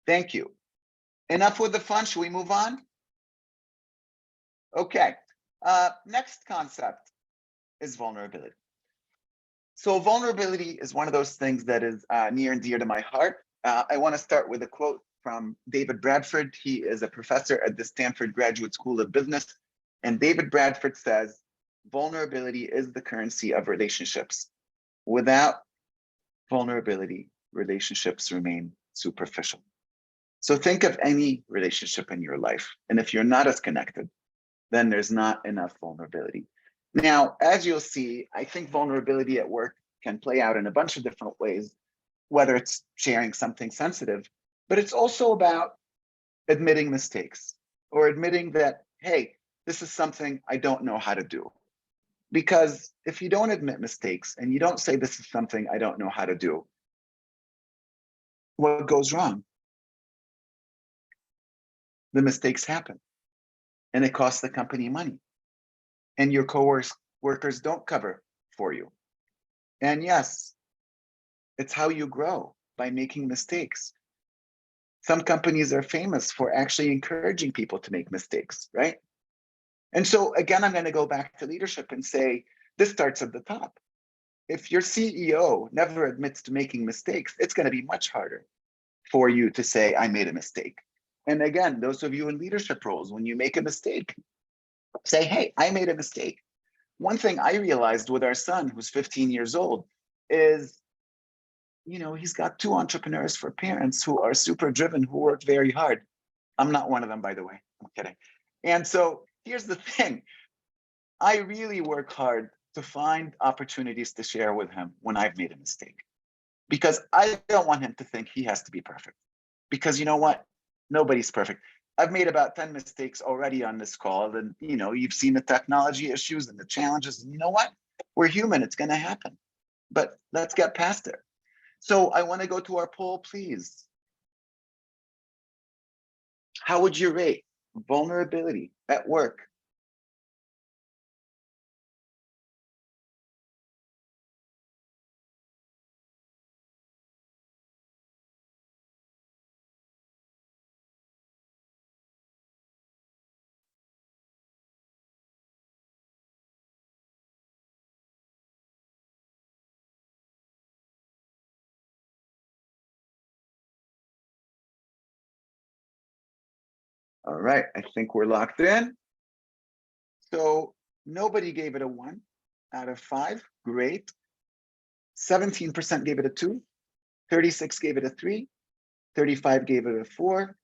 Thank you. Enough with the fun. Should we move on? Okay. Next concept is vulnerability. So vulnerability is one of those things that is near and dear to my heart. I want to start with a quote from David Bradford. He is a professor at the Stanford Graduate School of Business. And David Bradford says, vulnerability is the currency of relationships. Without vulnerability, relationships remain superficial. So think of any relationship in your life. And if you're not as connected, then there's not enough vulnerability. Now, as you'll see, I think vulnerability at work can play out in a bunch of different ways, whether it's sharing something sensitive, but it's also about admitting mistakes or admitting that, hey, this is something I don't know how to do. Because if you don't admit mistakes and you don't say this is something I don't know how to do, what goes wrong? The mistakes happen and it costs the company money. And your co-workers don't cover for you. And yes, it's how you grow, by making mistakes. Some companies are famous for actually encouraging people to make mistakes, right? And so again, I'm going to go back to leadership and say, this starts at the top. If your CEO never admits to making mistakes, it's going to be much harder for you to say, I made a mistake. And again, those of you in leadership roles, when you make a mistake, say, hey, I made a mistake. One thing I realized with our son, who's 15 years old, is, he's got two entrepreneurs for parents who are super driven, who work very hard. I'm not one of them, by the way. I'm kidding. And so here's the thing. I really work hard to find opportunities to share with him when I've made a mistake, because I don't want him to think he has to be perfect. Because you know what? Nobody's perfect. I've made about 10 mistakes already on this call. And, you've seen the technology issues and the challenges. And you know what? We're human. It's going to happen. But let's get past it. So I want to go to our poll, please. How would you rate vulnerability at work? All right, I think we're locked in. So nobody gave it a 1 out of 5. Great. 17% gave it a 2. 36 gave it a 3. 35 gave it a 4.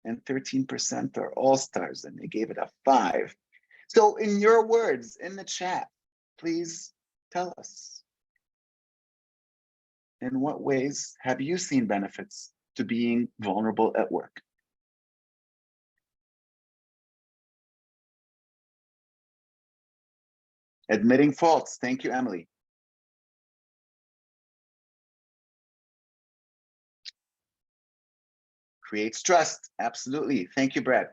And 13% are all stars, and they gave it a 5. So in your words, in the chat, please tell us, in what ways have you seen benefits to being vulnerable at work? Admitting faults. Thank you, Emily. Creates trust. Absolutely. Thank you, Brad.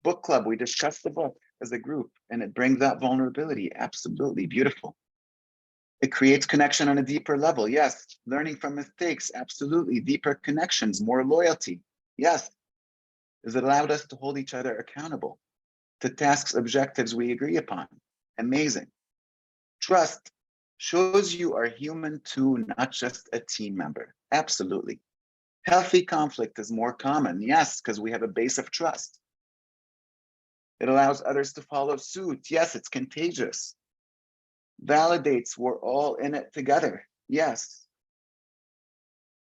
Book club. We discussed the book as a group, and it brings out vulnerability. Absolutely. Beautiful. It creates connection on a deeper level. Yes. Learning from mistakes. Absolutely. Deeper connections, more loyalty. Yes. Is it allowed us to hold each other accountable to tasks, objectives we agree upon? Amazing. Trust shows you are human too, not just a team member. Absolutely. Healthy conflict is more common. Yes, because we have a base of trust. It allows others to follow suit. Yes, it's contagious. Validates we're all in it together. Yes.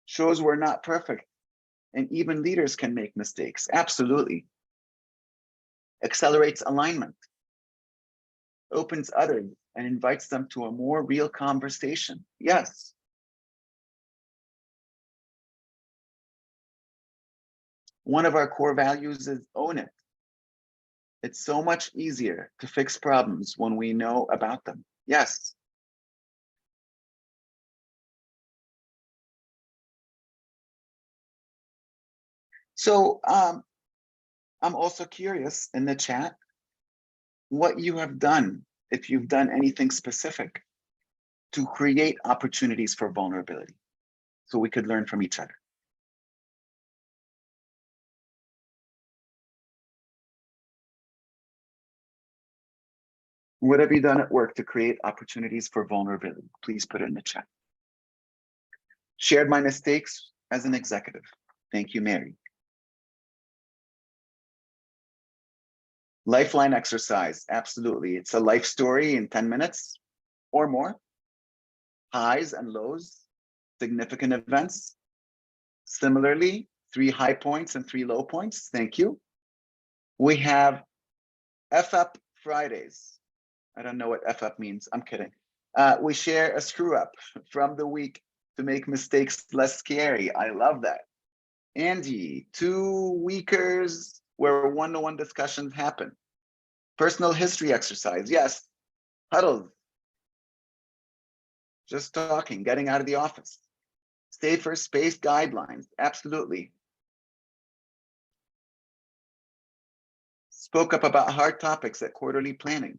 Shows we're not perfect. And even leaders can make mistakes. Absolutely. Accelerates alignment. Opens others and invites them to a more real conversation. Yes. One of our core values is own it. It's so much easier to fix problems when we know about them. Yes. So I'm also curious in the chat what you have done, if you've done anything specific to create opportunities for vulnerability so we could learn from each other. What have you done at work to create opportunities for vulnerability? Please put it in the chat. Shared my mistakes as an executive. Thank you, Mary. Lifeline exercise, absolutely. It's a life story in 10 minutes or more. Highs and lows, significant events. Similarly, 3 high points and 3 low points. Thank you. We have F-Up Fridays. I don't know what F-Up means. I'm kidding. We share a screw up from the week to make mistakes less scary. I love that. Angie, 2 weekers where one-to-one discussions happen. Personal history exercise. Yes. Huddles. Just talking, getting out of the office. Safer space guidelines. Absolutely. Spoke up about hard topics at quarterly planning.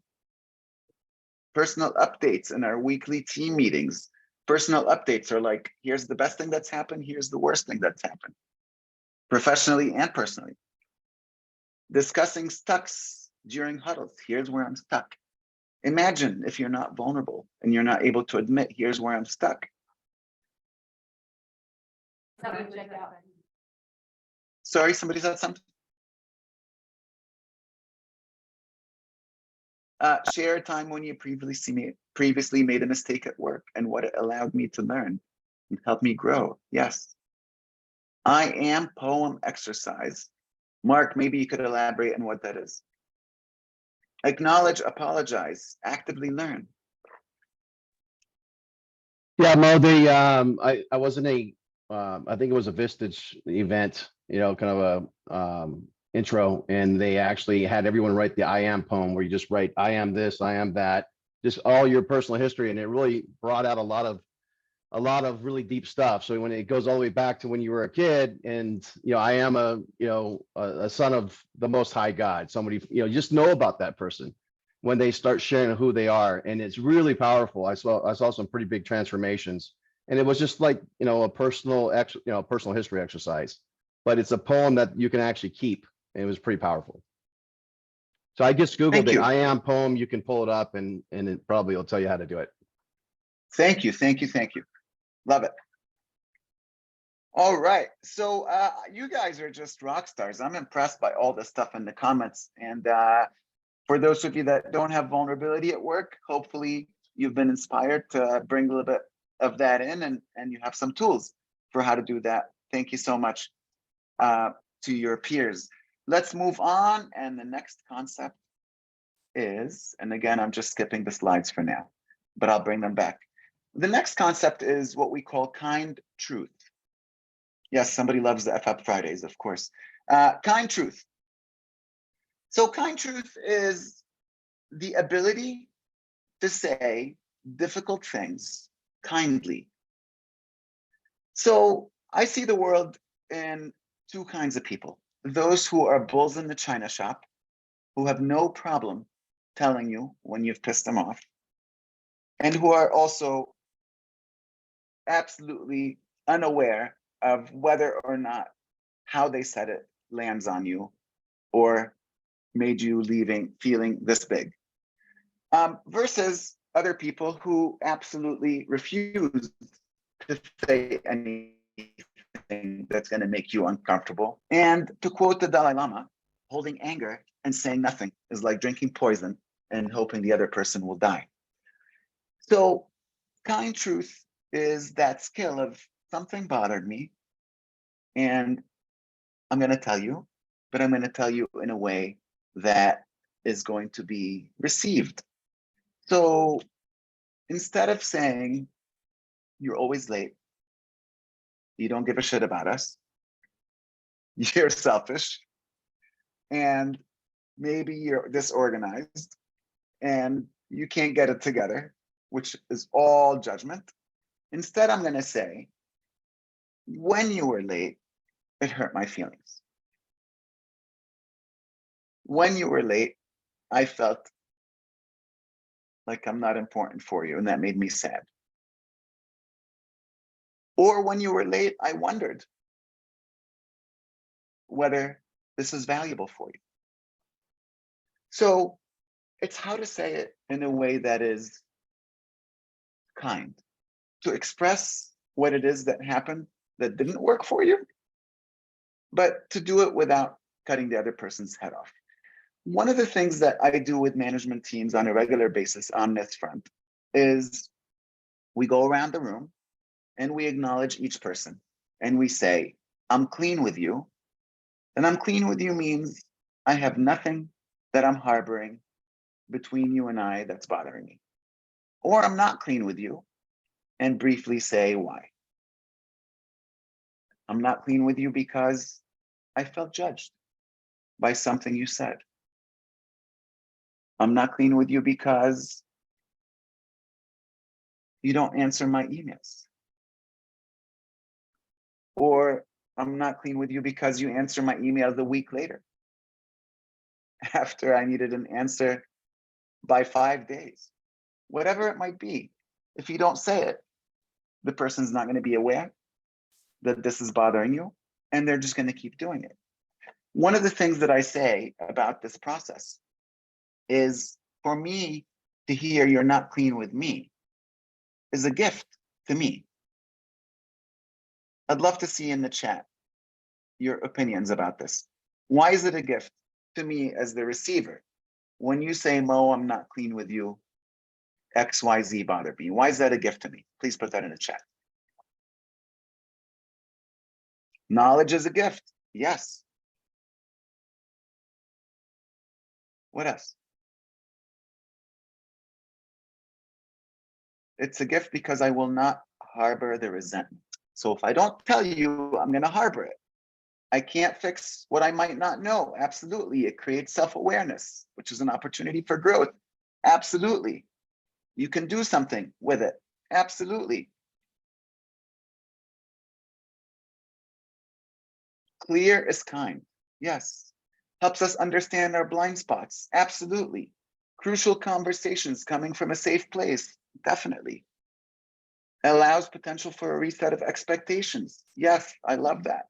Personal updates in our weekly team meetings. Personal updates are like, here's the best thing that's happened, here's the worst thing that's happened, professionally and personally. Discussing stucks during huddles. Here's where I'm stuck. Imagine if you're not vulnerable and you're not able to admit, here's where I'm stuck. Sorry, somebody said something? Share a time when you previously made a mistake at work and what it allowed me to learn and help me grow. Yes. I am poem exercise. Mark, maybe you could elaborate on what that is. Acknowledge, apologize, actively learn. Yeah, Mo, I was in a I think it was a Vistage event, you know, kind of a intro, and they actually had everyone write the I am poem where you just write I am this, I am that, just all your personal history, and it really brought out a lot of really deep stuff. So when it goes all the way back to when you were a kid, and I am a son of the Most High God, somebody, just know about that person when they start sharing who they are, and it's really powerful. I saw some pretty big transformations, and it was just like a personal personal history exercise, but it's a poem that you can actually keep, and it was pretty powerful. So I just googled it. I am poem. You can pull it up, and it probably will tell you how to do it. Thank you. Love it. All right. So you guys are just rock stars. I'm impressed by all the stuff in the comments. And for those of you that don't have vulnerability at work, hopefully you've been inspired to bring a little bit of that in, and you have some tools for how to do that. Thank you so much to your peers. Let's move on. And the next concept is, and again, I'm just skipping the slides for now, but I'll bring them back. The next concept is what we call kind truth. Yes, somebody loves the F-Up Fridays, of course. Kind truth. So kind truth is the ability to say difficult things kindly. So I see the world in 2 kinds of people. Those who are bulls in the china shop, who have no problem telling you when you've pissed them off, and who are also absolutely unaware of whether or not how they said it lands on you or made you feeling this big. Versus other people who absolutely refuse to say anything that's going to make you uncomfortable. And to quote the Dalai Lama, holding anger and saying nothing is like drinking poison and hoping the other person will die. So kind truth is that skill of something bothered me, and I'm going to tell you, but I'm going to tell you in a way that is going to be received. So instead of saying, you're always late, you don't give a shit about us, you're selfish, and maybe you're disorganized, and you can't get it together, which is all judgment. Instead, I'm going to say, when you were late, it hurt my feelings. When you were late, I felt like I'm not important for you, and that made me sad. Or when you were late, I wondered whether this is valuable for you. So it's how to say it in a way that is kind, to express what it is that happened that didn't work for you, but to do it without cutting the other person's head off. One of the things that I do with management teams on a regular basis on this front is we go around the room and we acknowledge each person and we say, I'm clean with you. And I'm clean with you means I have nothing that I'm harboring between you and I that's bothering me. Or I'm not clean with you, and briefly say why. I'm not clean with you because I felt judged by something you said. I'm not clean with you because you don't answer my emails. Or I'm not clean with you because you answer my emails a week later after I needed an answer by 5 days. Whatever it might be, if you don't say it, the person's not going to be aware that this is bothering you, and they're just going to keep doing it. One of the things that I say about this process is, for me to hear you're not clean with me is a gift to me. I'd love to see in the chat your opinions about this. Why is it a gift to me as the receiver? When you say, Mo, I'm not clean with you, XYZ bothered me. Why is that a gift to me? Please put that in the chat. Knowledge is a gift. Yes. What else? It's a gift because I will not harbor the resentment. So if I don't tell you, I'm going to harbor it. I can't fix what I might not know. Absolutely. It creates self-awareness, which is an opportunity for growth. Absolutely. You can do something with it. Absolutely. Clear is kind. Yes. Helps us understand our blind spots. Absolutely. Crucial conversations coming from a safe place. Definitely. Allows potential for a reset of expectations. Yes, I love that.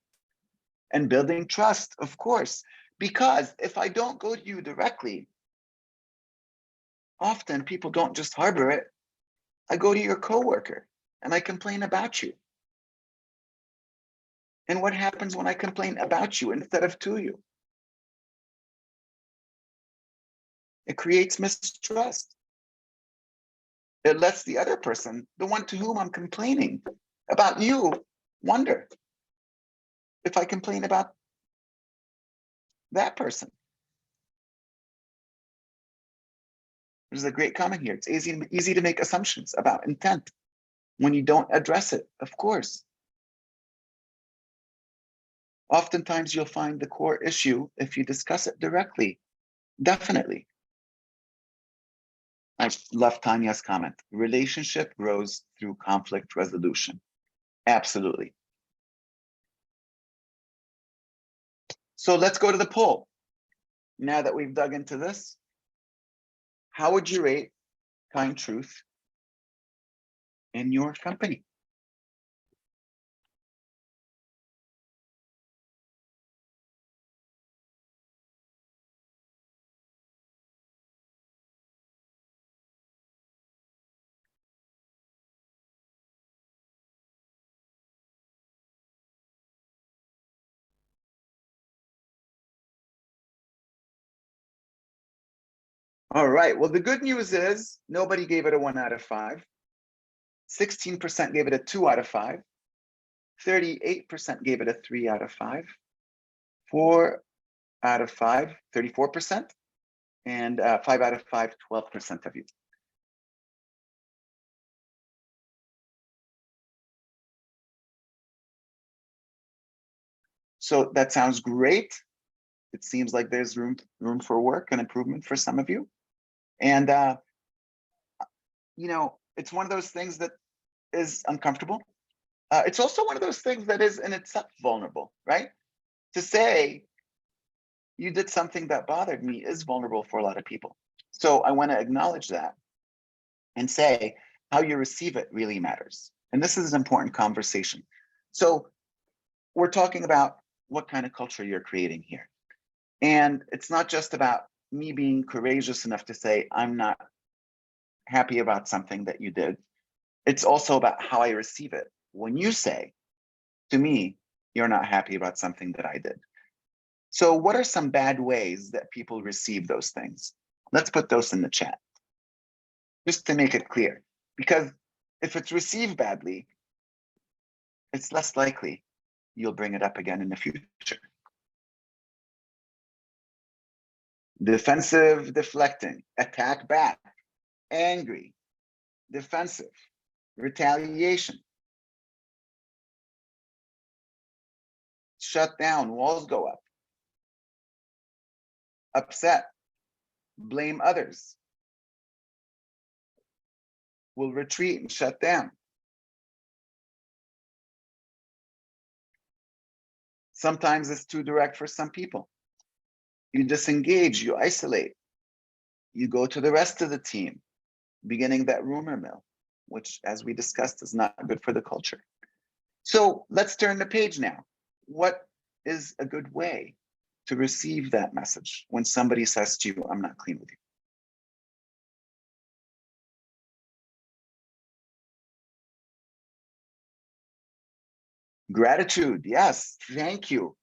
And building trust, of course, because if I don't go to you directly, often people don't just harbor it. I go to your coworker and I complain about you. And what happens when I complain about you instead of to you? It creates mistrust. It lets the other person, the one to whom I'm complaining about you, wonder if I complain about that person. There's a great comment here. It's easy to make assumptions about intent when you don't address it, of course. Oftentimes you'll find the core issue if you discuss it directly. Definitely. I love Tanya's comment. Relationship grows through conflict resolution. Absolutely. So let's go to the poll. Now that we've dug into this, how would you rate kind truth in your company? All right. Well, the good news is nobody gave it a 1 out of 5. 16% gave it a 2 out of 5. 38% gave it a 3 out of 5. 4 out of 5, 34%. And 5 out of 5, 12% of you. So that sounds great. It seems like there's room for work and improvement for some of you. And, you know, it's one of those things that is uncomfortable. It's also one of those things that is in itself vulnerable, right? To say you did something that bothered me is vulnerable for a lot of people. So I want to acknowledge that and say how you receive it really matters. And this is an important conversation. So we're talking about what kind of culture you're creating here. And it's not just about me being courageous enough to say, I'm not happy about something that you did. It's also about how I receive it. When you say to me, you're not happy about something that I did. So what are some bad ways that people receive those things? Let's put those in the chat, just to make it clear. Because if it's received badly, it's less likely you'll bring it up again in the future. Defensive, deflecting, attack back, angry, defensive, retaliation, shut down, walls go up, upset, blame others, will retreat and shut down. Sometimes it's too direct for some people. You disengage, you isolate, you go to the rest of the team, beginning that rumor mill, which, as we discussed, is not good for the culture. So let's turn the page now. What is a good way to receive that message when somebody says to you, I'm not clean with you? Gratitude, yes, thank you.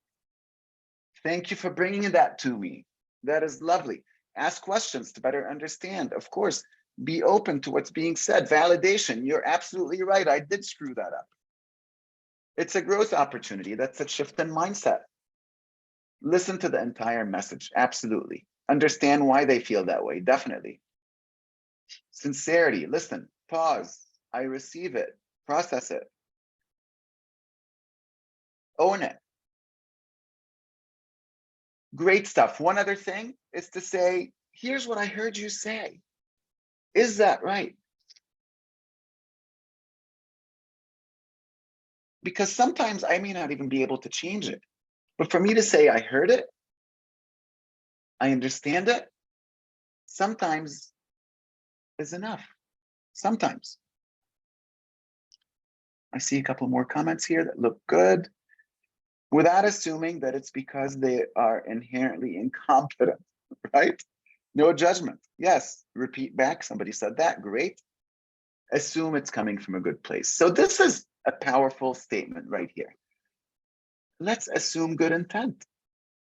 Thank you for bringing that to me. That is lovely. Ask questions to better understand. Of course, be open to what's being said. Validation, you're absolutely right. I did screw that up. It's a growth opportunity. That's a shift in mindset. Listen to the entire message, absolutely. Understand why they feel that way, definitely. Sincerity, listen, pause. I receive it, process it, own it. Great stuff. One other thing is to say, here's what I heard you say. Is that right? Because sometimes I may not even be able to change it. But for me to say, I heard it, I understand it, sometimes is enough. Sometimes. I see a couple more comments here that look good, without assuming that it's because they are inherently incompetent, right? No judgment. Yes, repeat back. Somebody said that. Great. Assume it's coming from a good place. So this is a powerful statement right here. Let's assume good intent.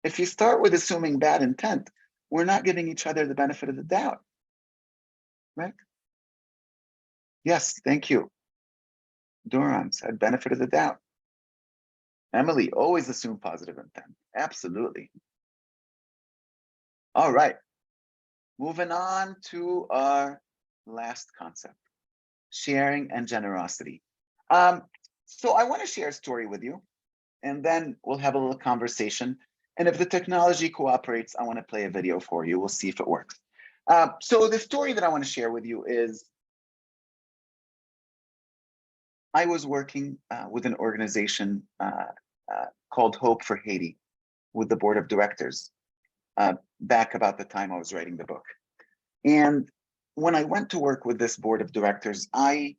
If you start with assuming bad intent, we're not giving each other the benefit of the doubt, right? Yes, thank you. Duran said benefit of the doubt. Emily, always assume positive intent. Absolutely. All right. Moving on to our last concept, sharing and generosity. So I want to share a story with you, and then we'll have a little conversation. And if the technology cooperates, I want to play a video for you. We'll see if it works. So the story that I want to share with you is I was working with an organization called Hope for Haiti with the board of directors back about the time I was writing the book. And when I went to work with this board of directors, I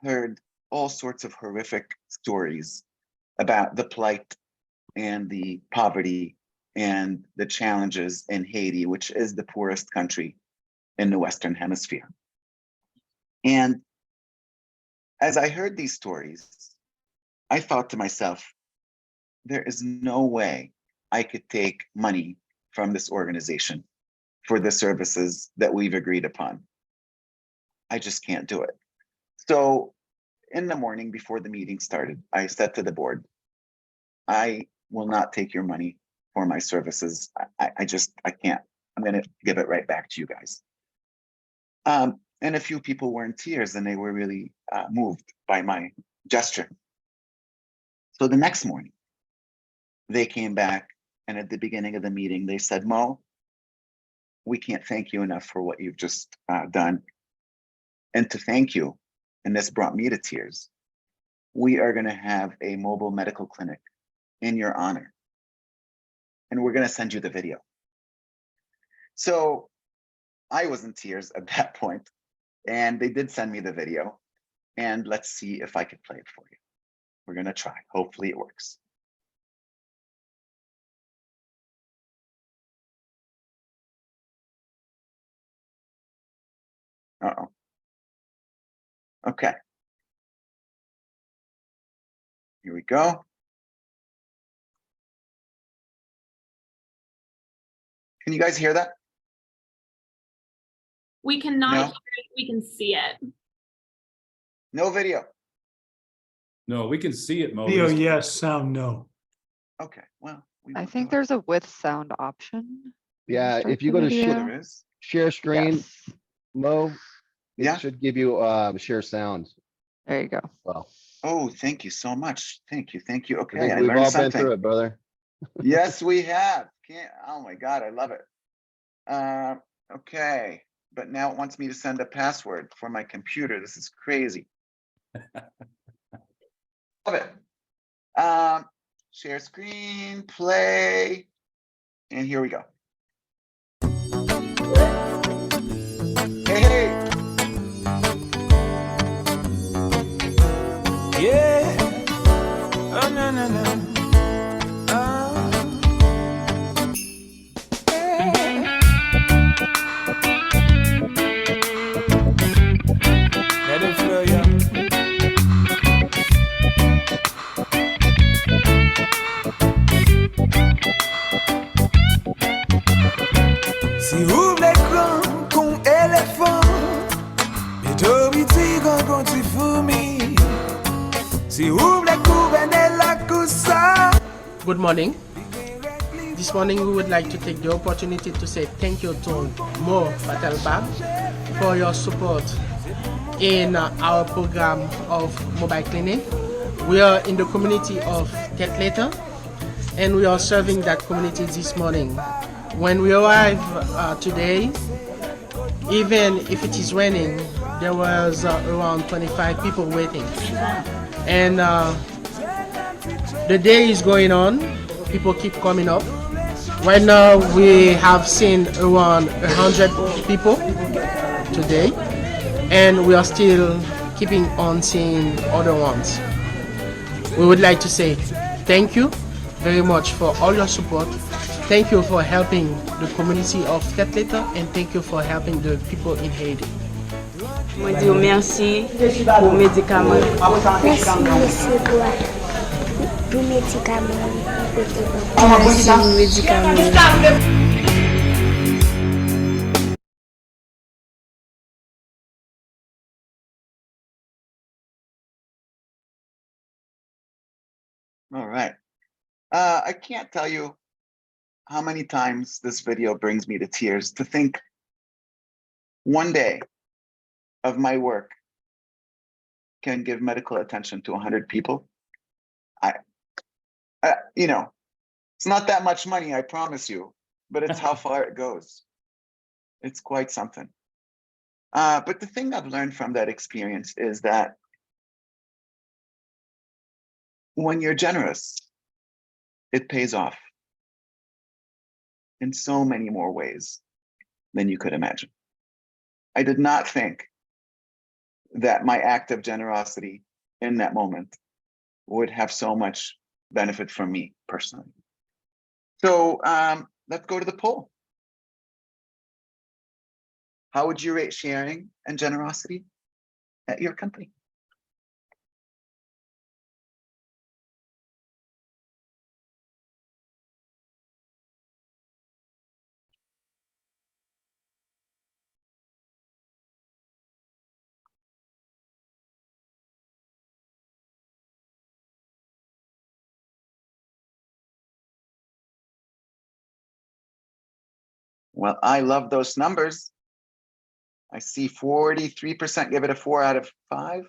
heard all sorts of horrific stories about the plight and the poverty and the challenges in Haiti, which is the poorest country in the Western Hemisphere. And as I heard these stories, I thought to myself, there is no way I could take money from this organization for the services that we've agreed upon. I just can't do it. So in the morning before the meeting started, I said to the board, I will not take your money for my services. I can't. I'm going to give it right back to you guys. And a few people were in tears and they were really moved by my gesture. So the next morning, they came back, and at the beginning of the meeting, they said, Mo, we can't thank you enough for what you've just done. And to thank you, and this brought me to tears, we are going to have a mobile medical clinic in your honor. And we're going to send you the video. So I was in tears at that point, and they did send me the video. And let's see if I can play it for you. We're going to try. Hopefully it works. Uh-oh. Okay. Here we go. Can you guys hear that? We cannot No? hear it, we can see it. No video. No, we can see it, Video, Moses. yes, sound, no. Okay. Well, I think there's a with sound option. Yeah, Start if you the go to video. there is. share screen, Yes, Mo, Yeah. it should give you share sound. there you go. Well, Oh, thank you so much. Thank you. Thank you. I Okay. think I we've learned all been something. through it, brother. Yes, we have. Oh my God, I love it. Okay, but now it wants me to send a password for my computer. This is crazy. Love it. Share screen, play, and here we go. Hey, hey. Yeah. Oh, no, no, no. Oh. Let it flow, yeah. Si ouvre l'écran con éléphant, et t'obiti con ti fourmi. Si ouvre les couverts la coussa. Good morning. This morning we would like to take the opportunity to say thank you to Mo Fathelbab for your support in our program of mobile clinic. We are in the community of Tetleta and we are serving that community this morning. When we arrived today, even if it is raining, there was around 25 people waiting. And the day is going on, people keep coming up. Right now we have seen around 100 people today, and we are still keeping on seeing other ones. We would like to say thank you very much for all your support. Thank you for helping the community of Tetleta, and thank you for helping the people in Haiti. Moi dis merci pour médicaments. Merci, monsieur, pour médicaments. Merci, médicaments. All right. I can't tell you how many times this video brings me to tears to think one day of my work can give medical attention to 100 people. You know, it's not that much money, I promise you, but it's how far it goes. It's quite something. But the thing I've learned from that experience is that when you're generous, it pays off in so many more ways than you could imagine. I did not think that my act of generosity in that moment would have so much benefit for me personally. So let's go to the poll. How would you rate sharing and generosity at your company? Well, I love those numbers. I see 43% give it a 4 out of 5.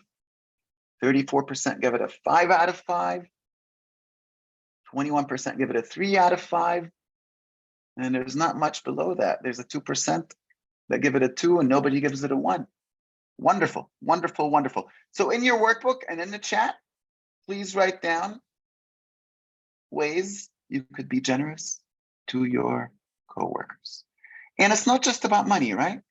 34% give it a 5 out of 5. 21% give it a 3 out of 5. And there's not much below that. There's a 2% that give it a 2 and nobody gives it a 1. Wonderful, wonderful, wonderful. So in your workbook and in the chat, please write down ways you could be generous to your coworkers. And it's not just about money, right?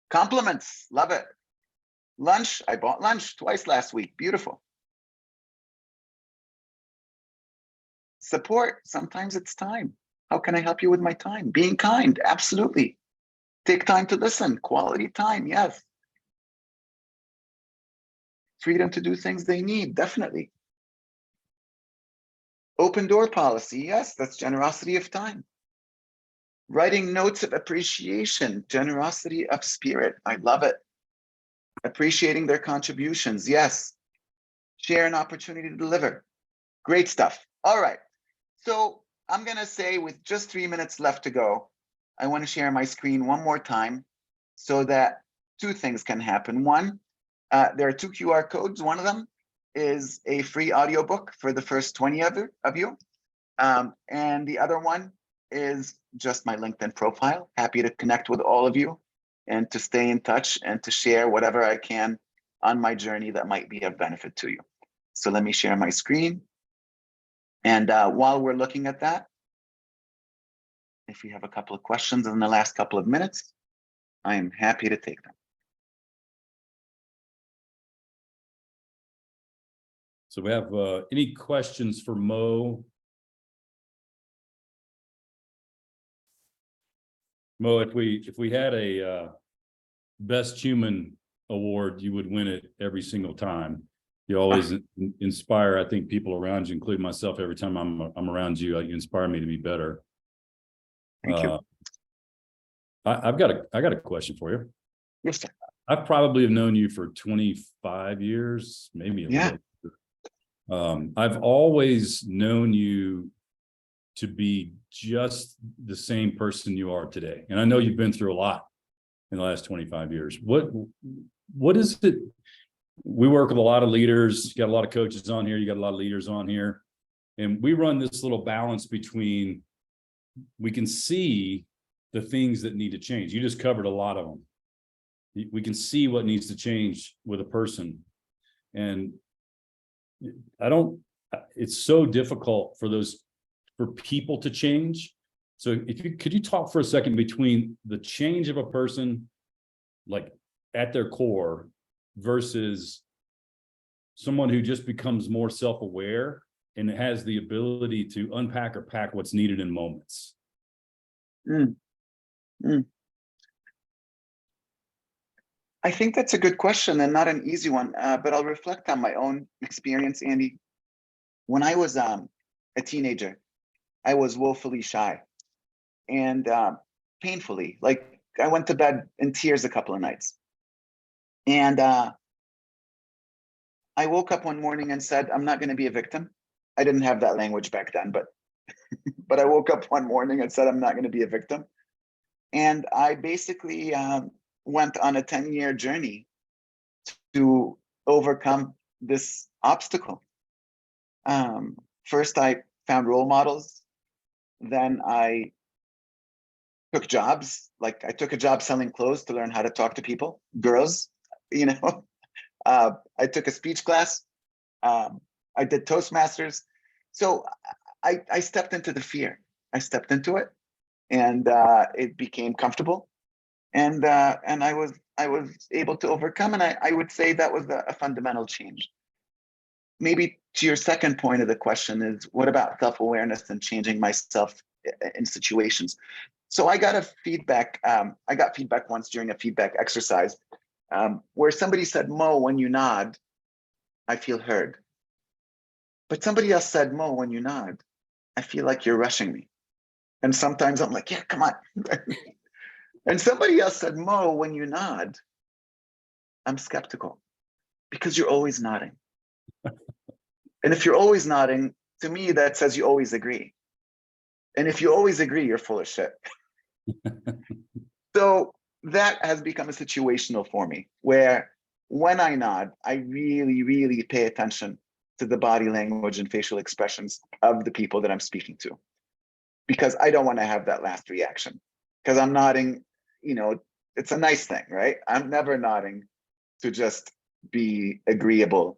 Compliments, love it. Lunch, I bought lunch twice last week, beautiful. Support, sometimes it's time. How can I help you with my time? Being kind, absolutely. Take time to listen, quality time, yes. Freedom to do things they need, definitely. Open door policy, yes, that's generosity of time. Writing notes of appreciation, generosity of spirit, I love it. Appreciating their contributions, yes. Share an opportunity to deliver, great stuff. All right, so I'm gonna say with just 3 minutes left to go, I wanna share my screen one more time so that two things can happen. One, there are 2 QR codes. One of them is a free audiobook for the first 20 of you. And the other one is just my LinkedIn profile. Happy to connect with all of you and to stay in touch and to share whatever I can on my journey that might be of benefit to you. So let me share my screen. And while we're looking at that, if you have a couple of questions in the last couple of minutes, I am happy to take them. So we have any questions for Mo? Mo, if we had a best human award, you would win it every single time. You always inspire, I think, people around you, including myself. Every time I'm around you, you inspire me to be better. Thank you. I got a question for you. Yes, sir. I probably have known you for 25 years, maybe a little. I've always known you to be just the same person you are today. And I know you've been through a lot in the last 25 years. What is it? We work with a lot of leaders, you got a lot of coaches on here, you got a lot of leaders on here. And we run this little balance between, we can see the things that need to change. You just covered a lot of them. We can see what needs to change with a person. And it's so difficult for people to change. So could you talk for a second between the change of a person, like at their core, versus someone who just becomes more self-aware and has the ability to unpack or pack what's needed in moments? I think that's a good question and not an easy one, but I'll reflect on my own experience, Andy. When I was a teenager, I was woefully shy and painfully, like I went to bed in tears a couple of nights. And I woke up one morning and said, I'm not going to be a victim. I didn't have that language back then, but I woke up one morning and said, I'm not going to be a victim. And I basically went on a 10-year journey to overcome this obstacle. First, I found role models. Then I took jobs. Like I took a job selling clothes to learn how to talk to people, girls, you know. I took a speech class. I did Toastmasters. So I stepped into the fear. I stepped into it, and it became comfortable. And I was able to overcome. And I would say that was a fundamental change. Maybe to your second point of the question is, what about self-awareness and changing myself in situations? So I got feedback once during a feedback exercise where somebody said, Mo, when you nod, I feel heard. But somebody else said, Mo, when you nod, I feel like you're rushing me. And sometimes I'm like, yeah, come on. And somebody else said, Mo, when you nod, I'm skeptical because you're always nodding. And if you're always nodding, to me, that says you always agree. And if you always agree, you're full of shit. So that has become a situational for me, where when I nod, I really, really pay attention to the body language and facial expressions of the people that I'm speaking to, because I don't want to have that last reaction. Because I'm nodding, you know, it's a nice thing, right? I'm never nodding to just be agreeable.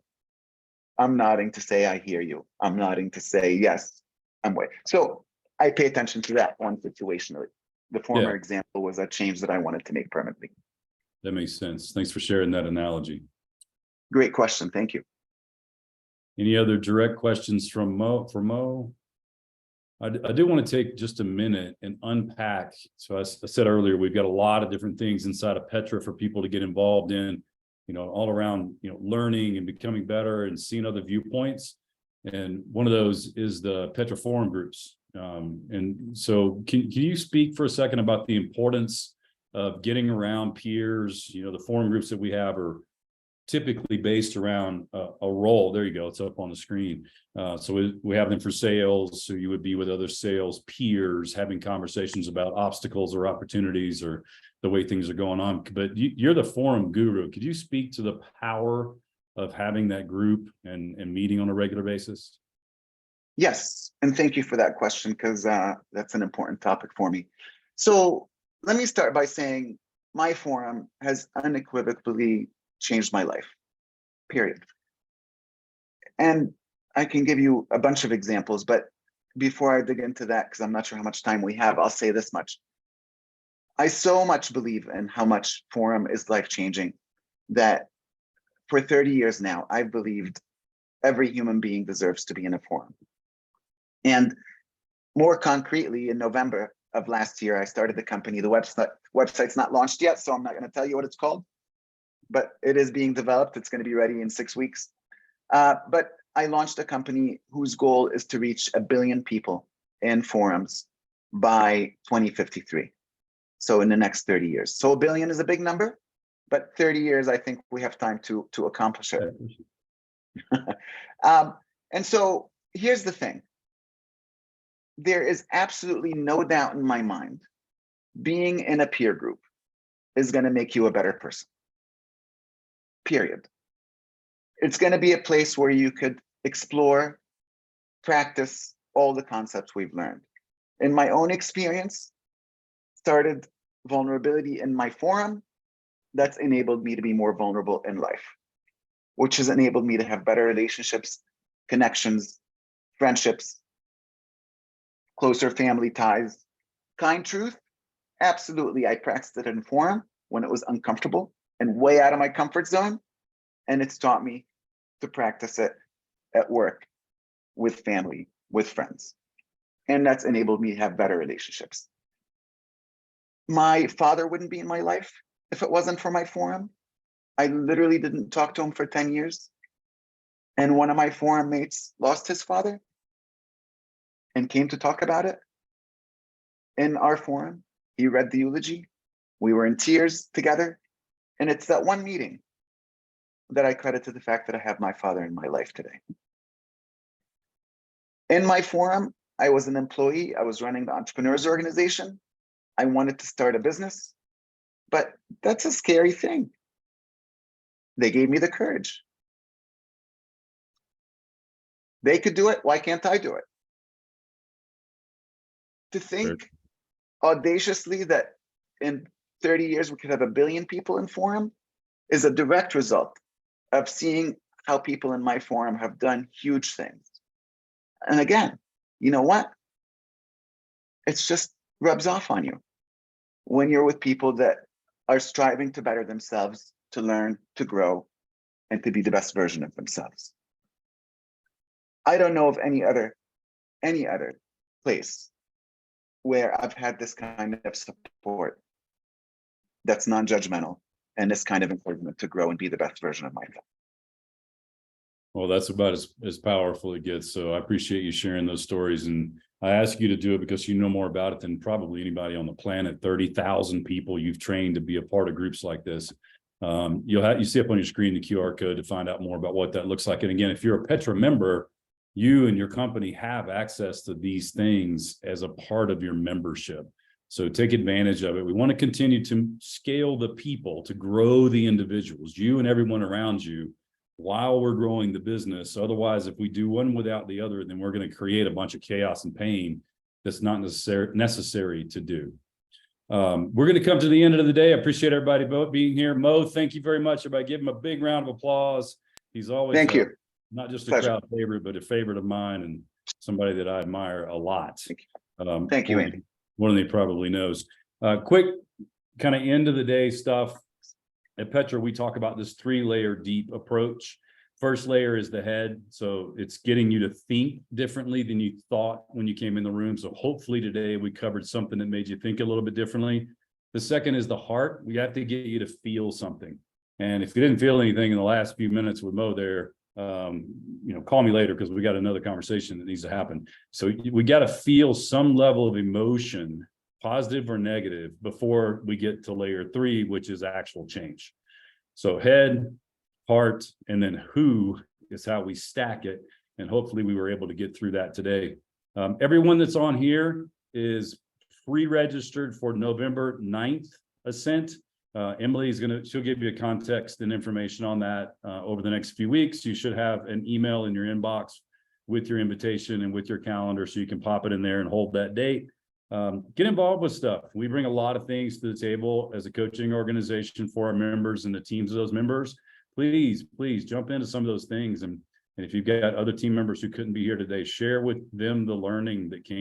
I'm nodding to say, I hear you. I'm nodding to say, yes, I'm with. So I pay attention to that one situationally. The former example was a change that I wanted to make permanently. That makes sense. Thanks for sharing that analogy. Great question. Thank you. Any other direct questions from Mo? For Mo, I do want to take just a minute and unpack. So I said earlier, we've got a lot of different things inside of Petra for people to get involved in, all around, learning and becoming better and seeing other viewpoints. And one of those is the Petra forum groups. And so can you speak for a second about the importance of getting around peers? The forum groups that we have are typically based around a role. There you go. It's up on the screen. So we have them for sales. So you would be with other sales peers, having conversations about obstacles or opportunities or the way things are going on. But you're the forum guru. Could you speak to the power of having that group and meeting on a regular basis? Yes, and thank you for that question, because that's an important topic for me. So let me start by saying my forum has unequivocally changed my life, period. And I can give you a bunch of examples, but before I dig into that, because I'm not sure how much time we have, I'll say this much. I so much believe in how much forum is life-changing that for 30 years now, I've believed every human being deserves to be in a forum. And more concretely, in November of last year, I started the company. The website's not launched yet, so I'm not going to tell you what it's called, but it is being developed. It's going to be ready in 6 weeks. But I launched a company whose goal is to reach 1 billion people in forums by 2053. So in the next 30 years. So 1 billion is a big number, but 30 years, I think we have time to accomplish it. And so here's the thing. There is absolutely no doubt in my mind, being in a peer group is going to make you a better person. Period. It's going to be a place where you could explore, practice all the concepts we've learned. In my own experience, started vulnerability in my forum. That's enabled me to be more vulnerable in life, which has enabled me to have better relationships, connections, friendships, closer family ties. Kind truth, absolutely. I practiced it in forum when it was uncomfortable and way out of my comfort zone. And it's taught me to practice it at work, with family, with friends. And that's enabled me to have better relationships. My father wouldn't be in my life if it wasn't for my forum. I literally didn't talk to him for 10 years. And one of my forum mates lost his father and came to talk about it in our forum. He read the eulogy. We were in tears together. And it's that one meeting that I credit to the fact that I have my father in my life today. In my forum, I was an employee. I was running the entrepreneurs organization. I wanted to start a business, but that's a scary thing. They gave me the courage. They could do it. Why can't I do it? To think audaciously that in 30 years we could have 1 billion people in forum is a direct result of seeing how people in my forum have done huge things. And again, you know what? It's just rubs off on you when you're with people that are striving to better themselves, to learn, to grow, and to be the best version of themselves. I don't know of any other place where I've had this kind of support that's non-judgmental and this kind of encouragement to grow and be the best version of myself. Well, that's about as powerful it gets. So I appreciate you sharing those stories. And I ask you to do it because you know more about it than probably anybody on the planet. 30,000 people you've trained to be a part of groups like this. You see up on your screen the QR code to find out more about what that looks like. And again, if you're a Petra member, you and your company have access to these things as a part of your membership. So take advantage of it. We want to continue to scale the people, to grow the individuals, you and everyone around you, while we're growing the business. Otherwise, if we do one without the other, then we're going to create a bunch of chaos and pain that's not necessary to do. We're going to come to the end of the day. I appreciate everybody both being here. Mo, thank you very much. Everybody give him a big round of applause. He's always thank you. Not just a Pleasure. crowd favorite, but a favorite of mine and somebody that I admire a lot. Thank you, Andy. More than he probably knows. Quick kind of end of the day stuff. At Petra, we talk about this 3-layer deep approach. First layer is the head. So it's getting you to think differently than you thought when you came in the room. So hopefully today we covered something that made you think a little bit differently. The second is the heart. We have to get you to feel something. And if you didn't feel anything in the last few minutes with Mo there, call me later because we got another conversation that needs to happen. So we got to feel some level of emotion, positive or negative, before we get to layer 3, which is actual change. So head, heart, and then who is how we stack it. And hopefully we were able to get through that today. Everyone that's on here is pre-registered for November 9th Ascent. Emily is she'll give you a context and information on that over the next few weeks. You should have an email in your inbox with your invitation and with your calendar, so you can pop it in there and hold that date. Get involved with stuff. We bring a lot of things to the table as a coaching organization for our members and the teams of those members. Please jump into some of those things. And if you've got other team members who couldn't be here today, share with them the learning that came